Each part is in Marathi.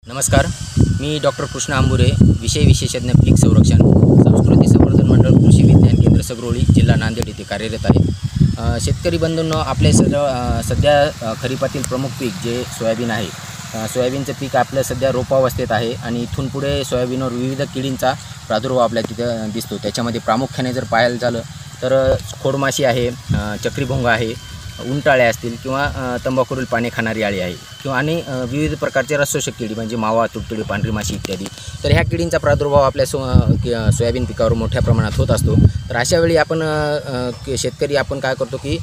नमस्कार, मी डॉक्टर कृष्ण आंबुरे, विषय विशेषज्ञ पीक संरक्षण, संस्कृती संवर्धन मंडळ, कृषी विज्ञान केंद्र सगरोळी, जिल्हा नांदेड येथे कार्यरत आहे। शेतकरी बंधूंनो, आपले सध्या खरीपातील प्रमुख पीक जे सोयाबीन आहे, सोयाबीनचं पीक आपलं सध्या रोपावस्थेत आहे आणि इथून पुढे सोयाबीनवर विविध किडींचा प्रादुर्भाव आपल्या तिथं दिसतो। त्याच्यामध्ये प्रामुख्याने जर पाहायला झालं तर खोडमाशी आहे, चक्रीभोंगा आहे, उंटाळ्या असतील किंवा तंबाखूवरील पाने खाणारी आळी आहे किंवा आणि विविध प्रकारचे रसशोषक किडी म्हणजे मावा, तुडतुडी, पांढरी माशी इत्यादी। तर ह्या किडींचा प्रादुर्भाव आपल्या सोयाबीन पिकावर मोठ्या प्रमाणात होत असतो। तर अशा वेळी आपण शेतकरी आपण काय करतो की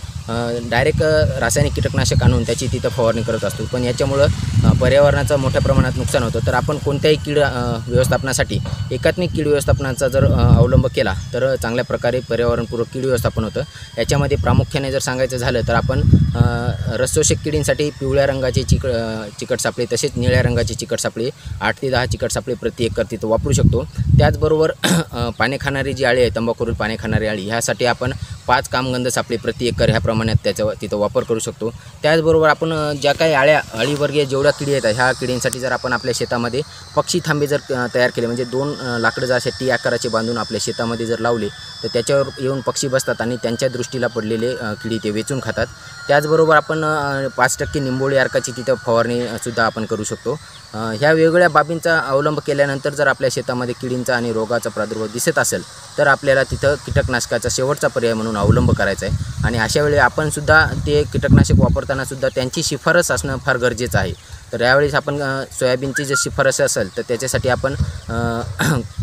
डायरेक्ट रासायनिक कीटकनाशक आणून त्याची तिथं फवारणी करत असतो, पण याच्यामुळं पर्यावरणाचं मोठ्या प्रमाणात नुकसान होतं। तर आपण कोणत्याही कीड व्यवस्थापनासाठी एकात्मिक कीड व्यवस्थापनाचा जर अवलंब केला तर चांगल्या प्रकारे पर्यावरणपूरक कीड व्यवस्थापन होतं। याच्यामध्ये प्रामुख्याने जर सांगायचं झालं तर आपण रसशोषक किडींसाठी पिवळ्या रंगाचे चिकट सापळे तसेच निळ्या रंगाचे चिकट सापळे 8 ते 10 चिकट सापळे प्रति एकर तिथं वापरू शकतो। त्याचबरोबर पाने खाणारी जी आळी आहे, तंबाखूवरील पाने खाणारी आळी, ह्यासाठी आपण 5 कामगंध सापळे प्रति एकर ह्या प्रमाणात त्याचा तिथं वापर करू शकतो। त्याचबरोबर आपण ज्या काही अळीवर्गीय जेवढ्या किडी आहेत ह्या किडींसाठी जर आपण आपल्या शेतामध्ये पक्षी थांबे जर तयार केले म्हणजे 2 लाकडं जर असे टी आकाराचे बांधून आपल्या शेतामध्ये जर लावले तर त्याच्यावर येऊन पक्षी बसतात आणि त्यांच्या दृष्टीला पडलेले किडी ते वेचून खातात। त्याचबरोबर आपण 5% निंबोळी अर्काची तिथं फवारणीसुद्धा आपण करू शकतो। ह्या वेगवेगळ्या बाबींचा अवलंब केल्यानंतर जर आपल्या शेतामध्ये किडींचा आणि रोगाचा प्रादुर्भाव दिसत असेल तर आपल्याला तिथं कीटकनाशकाचा शेवटचा पर्याय म्हणून अवलंब करायचा आहे आणि अशा वेळी आपण सुद्धा ते कीटकनाशक वापरताना सुद्धा त्यांची शिफारस असणं फार गरजेचं आहे। तर यावेळेस आपण सोयाबीनची जर शिफारस असेल तर त्याच्यासाठी आपण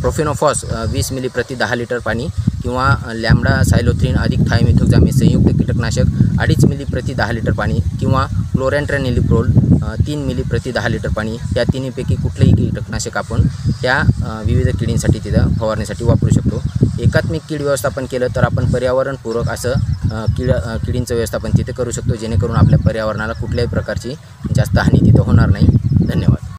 प्रोफेनोफॉस 20 मिली प्रति 10 लिटर पाणी किंवा लॅम्बडा सायलोथ्रिन अधिक थायमिथोक्झामे संयुक्त कीटकनाशक 2.5 मिली प्रति 10 लिटर पाणी किंवा क्लोरॅन्ट्रॅनिलिप्रोल 3 मिली प्रति 10 लिटर पाणी, या तिन्हीपैकी कुठलेही कीटकनाशक आपण त्या विविध किडींसाठी तिथं फवारण्यासाठी वापरू शकतो। एकात्मिक कीड व्यवस्थापन केलं तर आपण पर्यावरणपूरक असं किडींचं व्यवस्थापन तिथे करू शकतो, जेणेकरून आपल्या पर्यावरणाला कुठल्याही प्रकारची जास्त हानी तिथं होणार नाही। धन्यवाद।